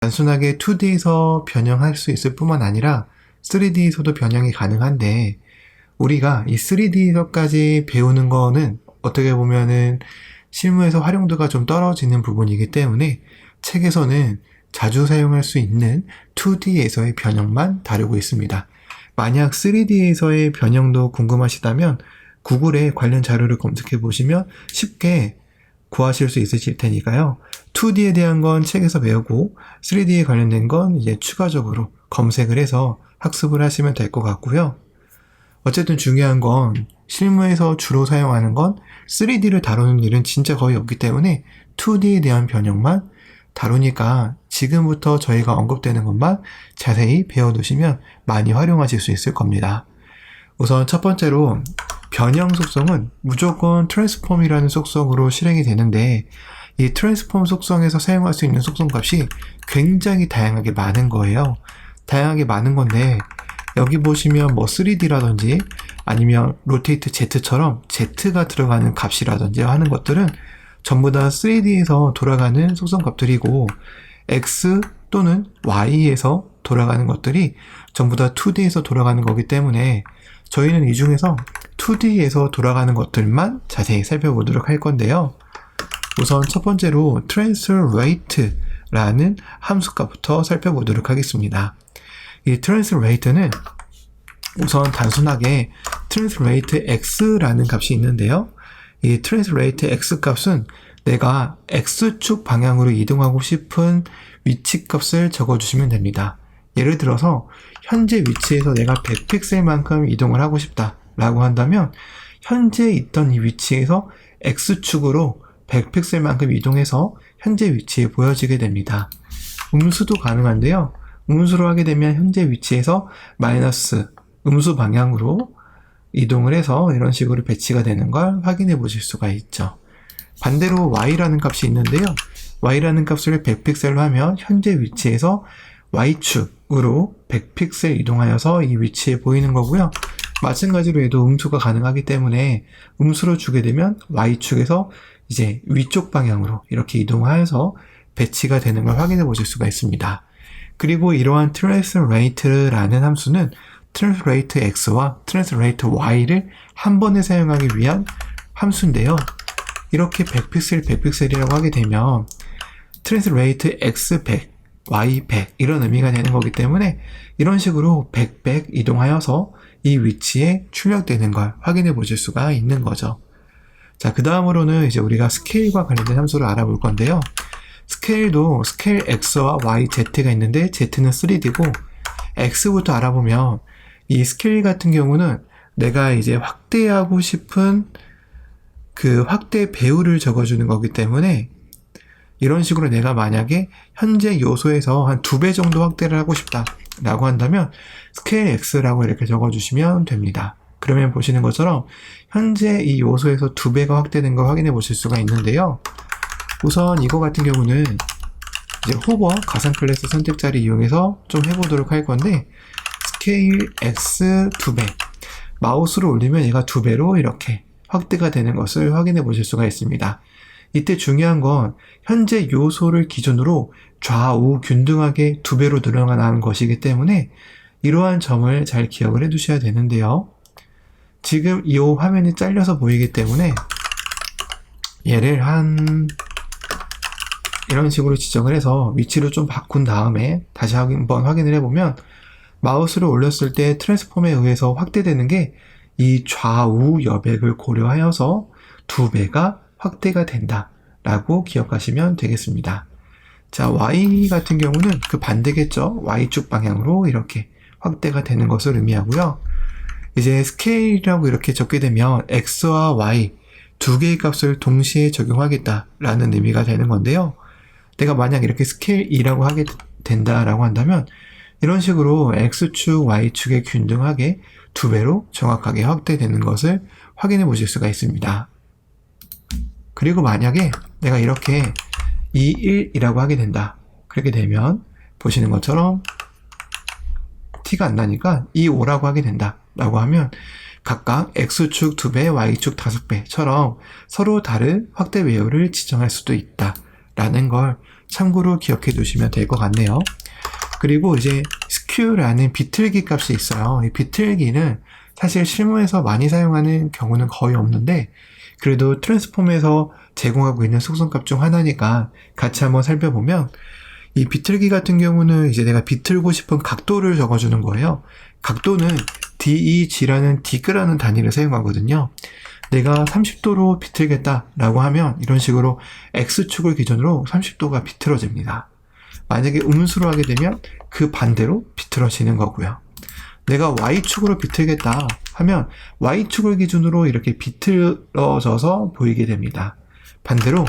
단순하게 2D에서 변형할 수 있을 뿐만 아니라 3D에서도 변형이 가능한데 우리가 이 3D에서까지 배우는 거는 어떻게 보면은 실무에서 활용도가 좀 떨어지는 부분이기 때문에 책에서는 자주 사용할 수 있는 2D에서의 변형만 다루고 있습니다. 만약 3D에서의 변형도 궁금하시다면 구글에 관련 자료를 검색해 보시면 쉽게 구하실 수 있으실 테니까요. 2D에 대한 건 책에서 배우고 3D에 관련된 건 이제 추가적으로 검색을 해서 학습을 하시면 될 것 같고요. 어쨌든 중요한 건 실무에서 주로 사용하는 건 3D를 다루는 일은 진짜 거의 없기 때문에 2D에 대한 변형만 다루니까 지금부터 저희가 언급되는 것만 자세히 배워두시면 많이 활용하실 수 있을 겁니다. 우선 첫 번째로 변형 속성은 무조건 트랜스폼이라는 속성으로 실행이 되는데 이 트랜스폼 속성에서 사용할 수 있는 속성 값이 굉장히 다양하게 많은 거예요. 다양하게 많은 건데 여기 보시면 뭐 3D라든지 아니면 로테이트 Z처럼 Z가 들어가는 값이라든지 하는 것들은 전부 다 3D에서 돌아가는 속성 값들이고 X 또는 Y에서 돌아가는 것들이 전부 다 2D에서 돌아가는 거기 때문에 저희는 이 중에서 2D에서 돌아가는 것들만 자세히 살펴보도록 할 건데요. 우선 첫 번째로 translate라는 함수값부터 살펴보도록 하겠습니다. 이 translate는 우선 단순하게 translate x라는 값이 있는데요. 이 translate x 값은 내가 x축 방향으로 이동하고 싶은 위치 값을 적어주시면 됩니다. 예를 들어서 현재 위치에서 내가 100픽셀만큼 이동을 하고 싶다 라고 한다면 현재 있던 이 위치에서 x축으로 100픽셀만큼 이동해서 현재 위치에 보여지게 됩니다. 음수도 가능한데요. 음수로 하게 되면 현재 위치에서 마이너스 음수 방향으로 이동을 해서 이런 식으로 배치가 되는 걸 확인해 보실 수가 있죠. 반대로 y라는 값이 있는데요. y라는 값을 100픽셀로 하면 현재 위치에서 y축으로 100픽셀 이동하여서 이 위치에 보이는 거고요. 마찬가지로 얘도 음수가 가능하기 때문에 음수로 주게 되면 y축에서 이제 위쪽 방향으로 이렇게 이동하여서 배치가 되는 걸 확인해 보실 수가 있습니다. 그리고 이러한 translate라는 함수는 translate x와 translate y를 한 번에 사용하기 위한 함수인데요. 이렇게 100픽셀, 100픽셀이라고 하게 되면 translate x 100, y 100 이런 의미가 되는 거기 때문에 이런 식으로 100, 100 이동하여서 이 위치에 출력되는 걸 확인해 보실 수가 있는 거죠. 자, 그 다음으로는 이제 우리가 스케일과 관련된 함수를 알아볼 건데요. 스케일도 스케일 x와 y, z가 있는데 z는 3D고 x부터 알아보면 이 스케일 같은 경우는 내가 이제 확대하고 싶은 그 확대 배율을 적어주는 거기 때문에 이런 식으로 내가 만약에 현재 요소에서 한 2배 정도 확대를 하고 싶다 라고 한다면 스케일 x라고 이렇게 적어주시면 됩니다. 그러면 보시는 것처럼 현재 이 요소에서 2배가 확대된 걸 확인해 보실 수가 있는데요. 우선 이거 같은 경우는 이제 호버 가상 클래스 선택자를 이용해서 좀 해보도록 할 건데 스케일 x 2배 마우스로 올리면 얘가 2배로 이렇게 확대가 되는 것을 확인해 보실 수가 있습니다. 이때 중요한 건 현재 요소를 기준으로 좌우 균등하게 2배로 늘어나는 것이기 때문에 이러한 점을 잘 기억을 해 두셔야 되는데요. 지금 이 화면이 잘려서 보이기 때문에 얘를 한 이런 식으로 지정을 해서 위치를 좀 바꾼 다음에 다시 한번 확인을 해보면 마우스를 올렸을 때 트랜스폼에 의해서 확대되는 게 이 좌우 여백을 고려하여서 2배가 확대가 된다 라고 기억하시면 되겠습니다. 자, Y 같은 경우는 그 반대겠죠. Y축 방향으로 이렇게 확대가 되는 것을 의미하고요. 이제 스케일이라고 이렇게 적게 되면 X와 Y 두 개의 값을 동시에 적용하겠다라는 의미가 되는 건데요. 내가 만약 이렇게 스케일 2라고 하게 된다라고 한다면 이런 식으로 X축, Y축에 균등하게 2배로 정확하게 확대되는 것을 확인해 보실 수가 있습니다. 그리고 만약에 내가 이렇게 2, 1이라고 하게 된다. 그렇게 되면 보시는 것처럼 티가 안 나니까 2, 5라고 하게 된다. 라고 하면 각각 X축 2배, Y축 5배처럼 서로 다른 확대 배율을 지정할 수도 있다. 라는 걸 참고로 기억해 두시면 될 것 같네요. 그리고 이제 skew라는 비틀기 값이 있어요. 이 비틀기는 사실 실무에서 많이 사용하는 경우는 거의 없는데 그래도 트랜스폼에서 제공하고 있는 속성값 중 하나니까 같이 한번 살펴보면 이 비틀기 같은 경우는 이제 내가 비틀고 싶은 각도를 적어주는 거예요. 각도는 DEG라는 디그라는 단위를 사용하거든요. 내가 30도로 비틀겠다라고 하면 이런 식으로 X축을 기준으로 30도가 비틀어집니다. 만약에 음수로 하게 되면 그 반대로 비틀어지는 거고요. 내가 Y축으로 비틀겠다 하면 Y축을 기준으로 이렇게 비틀어져서 보이게 됩니다. 반대로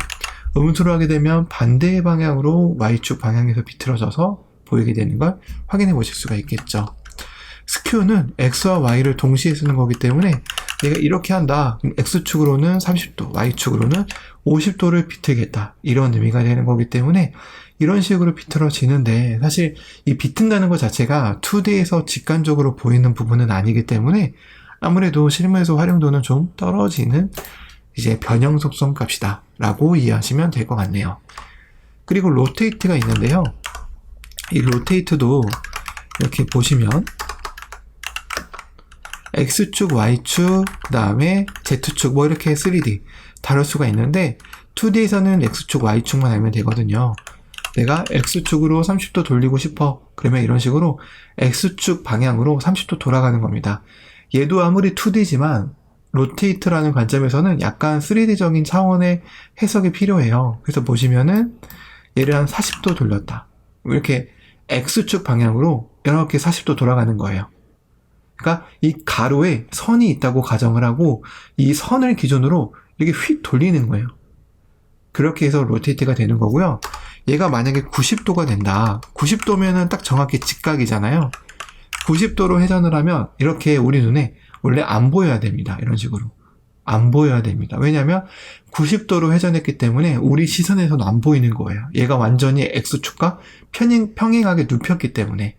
음수로 하게 되면 반대 방향으로 Y축 방향에서 비틀어져서 보이게 되는 걸 확인해 보실 수가 있겠죠. 스큐는 X와 Y를 동시에 쓰는 거기 때문에 내가 이렇게 한다. 그럼 X축으로는 30도, Y축으로는 50도를 비틀겠다. 이런 의미가 되는 거기 때문에 이런 식으로 비틀어지는데 사실 이 비튼다는 것 자체가 2D에서 직관적으로 보이는 부분은 아니기 때문에 아무래도 실무에서 활용도는 좀 떨어지는 이제 변형 속성 값이다 라고 이해하시면 될 것 같네요. 그리고 로테이트가 있는데요. 이 로테이트도 이렇게 보시면 X축, Y축, 그 다음에 Z축 뭐 이렇게 3D 다룰 수가 있는데 2D에서는 X축, Y축만 알면 되거든요. 내가 X축으로 30도 돌리고 싶어. 그러면 이런 식으로 X축 방향으로 30도 돌아가는 겁니다. 얘도 아무리 2D지만 로테이트라는 관점에서는 약간 3D적인 차원의 해석이 필요해요. 그래서 보시면은 얘를 한 40도 돌렸다. 이렇게 X축 방향으로 이렇게 40도 돌아가는 거예요. 그러니까 이 가로에 선이 있다고 가정을 하고 이 선을 기준으로 이렇게 휙 돌리는 거예요. 그렇게 해서 로테이트가 되는 거고요. 얘가 만약에 90도가 된다. 90도면은 딱 정확히 직각이잖아요. 90도로 회전을 하면 이렇게 우리 눈에 원래 안 보여야 됩니다. 이런 식으로. 안 보여야 됩니다. 왜냐하면 90도로 회전했기 때문에 우리 시선에서는 안 보이는 거예요. 얘가 완전히 X축과 평행하게 눕혔기 때문에.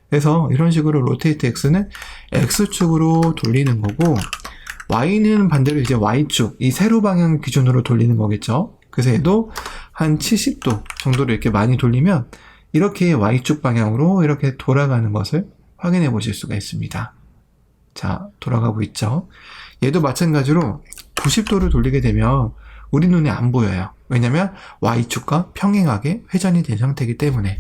그래서 이런 식으로 로테이트 X는 X축으로 돌리는 거고 Y는 반대로 이제 Y축, 이 세로 방향 기준으로 돌리는 거겠죠. 그래서 얘도 한 70도 정도로 이렇게 많이 돌리면 이렇게 Y축 방향으로 이렇게 돌아가는 것을 확인해 보실 수가 있습니다. 자, 돌아가고 있죠. 얘도 마찬가지로 90도를 돌리게 되면 우리 눈에 안 보여요. 왜냐면 Y축과 평행하게 회전이 된 상태이기 때문에.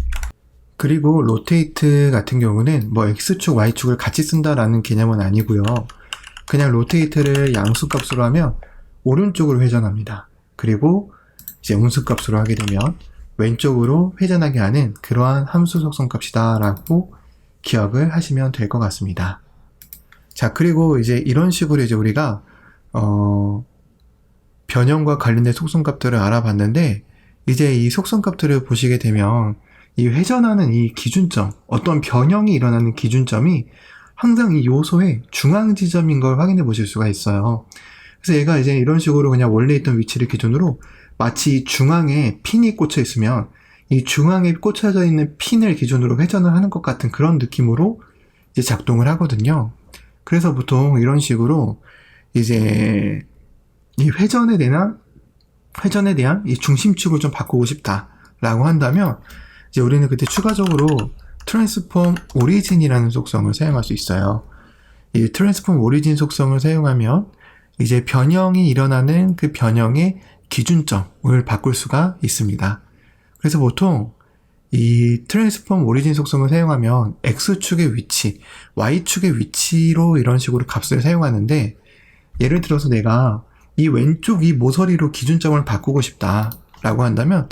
그리고 로테이트 같은 경우는 뭐 X축, Y축을 같이 쓴다라는 개념은 아니고요. 그냥 로테이트를 양수값으로 하면 오른쪽으로 회전합니다. 그리고 이제 음수값으로 하게 되면 왼쪽으로 회전하게 하는 그러한 함수 속성값이다 라고 기억을 하시면 될 것 같습니다. 자, 그리고 이제 이런 식으로 이제 우리가 변형과 관련된 속성값들을 알아봤는데 이제 이 속성값들을 보시게 되면 이 회전하는 이 기준점, 어떤 변형이 일어나는 기준점이 항상 이 요소의 중앙 지점인 걸 확인해 보실 수가 있어요. 그래서 얘가 이제 이런 식으로 그냥 원래 있던 위치를 기준으로 마치 중앙에 핀이 꽂혀 있으면 이 중앙에 꽂혀져 있는 핀을 기준으로 회전을 하는 것 같은 그런 느낌으로 이제 작동을 하거든요. 그래서 보통 이런 식으로 이제 이 회전에 대한 이 중심축을 좀 바꾸고 싶다라고 한다면 이제 우리는 그때 추가적으로 트랜스폼 오리진이라는 속성을 사용할 수 있어요. 이 트랜스폼 오리진 속성을 사용하면 이제 변형이 일어나는 그 변형의 기준점을 바꿀 수가 있습니다. 그래서 보통 이 트랜스폼 오리진 속성을 사용하면 X축의 위치, Y축의 위치로 이런 식으로 값을 사용하는데 예를 들어서 내가 이 왼쪽 이 모서리로 기준점을 바꾸고 싶다라고 한다면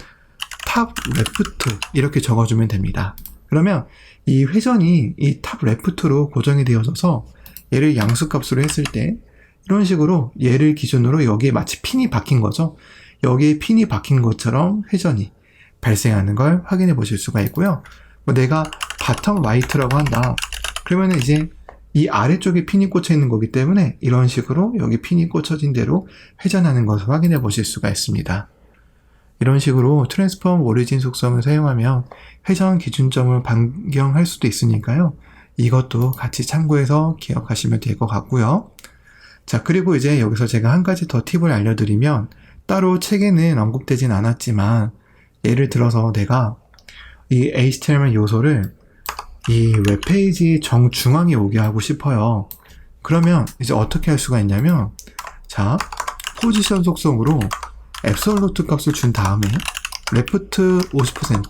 탑 레프트 이렇게 적어주면 됩니다. 그러면 이 회전이 이 탑 레프트로 고정이 되어져서 얘를 양수값으로 했을 때 이런 식으로 얘를 기준으로 여기에 마치 핀이 박힌 거죠. 여기에 핀이 박힌 것처럼 회전이 발생하는 걸 확인해 보실 수가 있고요. 뭐 내가 바텀 라이트라고 한다. 그러면 이제 이 아래쪽에 핀이 꽂혀 있는 거기 때문에 이런 식으로 여기 핀이 꽂혀진 대로 회전하는 것을 확인해 보실 수가 있습니다. 이런 식으로 트랜스폼 오리진 속성을 사용하면 회전 기준점을 변경할 수도 있으니까요. 이것도 같이 참고해서 기억하시면 될 것 같고요. 자, 그리고 이제 여기서 제가 한 가지 더 팁을 알려드리면 따로 책에는 언급되진 않았지만 예를 들어서 내가 이 HTML 요소를 이 웹페이지 정중앙에 오게 하고 싶어요. 그러면 이제 어떻게 할 수가 있냐면, 자, 포지션 속성으로 앱솔루트 값을 준 다음에 레프트 50%,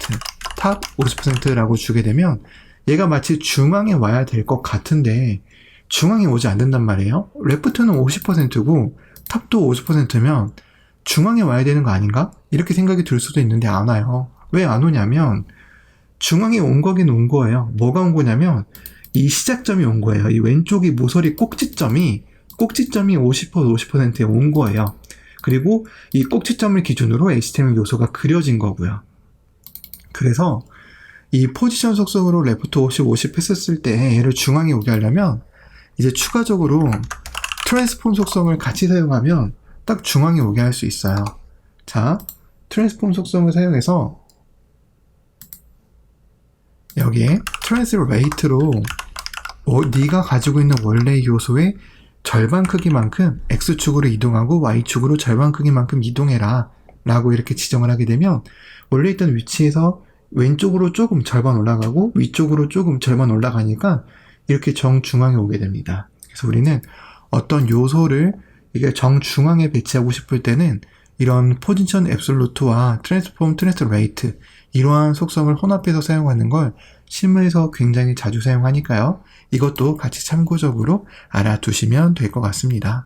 탑 50%라고 주게 되면 얘가 마치 중앙에 와야 될 것 같은데 중앙에 오지 않는단 말이에요. 레프트는 50%고 탑도 50%면 중앙에 와야 되는 거 아닌가? 이렇게 생각이 들 수도 있는데 안 와요. 왜 안 오냐면 중앙에 온 거긴 온 거예요. 뭐가 온 거냐면 이 시작점이 온 거예요. 이 왼쪽이 모서리 꼭지점이 50%에 온 거예요. 그리고 이 꼭지점을 기준으로 HTML 요소가 그려진 거고요. 그래서 이 포지션 속성으로 레프트 50 했었을 때 얘를 중앙에 오게 하려면 이제 추가적으로 트랜스폼 속성을 같이 사용하면 딱 중앙에 오게 할 수 있어요. 자, 트랜스폼 속성을 사용해서 여기에 트랜스레이트로 네가 가지고 있는 원래 요소의 절반 크기만큼 X축으로 이동하고 Y축으로 절반 크기만큼 이동해라 라고 이렇게 지정을 하게 되면 원래 있던 위치에서 왼쪽으로 조금 절반 올라가고 위쪽으로 조금 절반 올라가니까 이렇게 정중앙에 오게 됩니다. 그래서 우리는 어떤 요소를 이게 정중앙에 배치하고 싶을 때는 이런 포지션 앱솔루트와 트랜스폼 트랜스레이트 이러한 속성을 혼합해서 사용하는 걸 실무에서 굉장히 자주 사용하니까요. 이것도 같이 참고적으로 알아두시면 될 것 같습니다.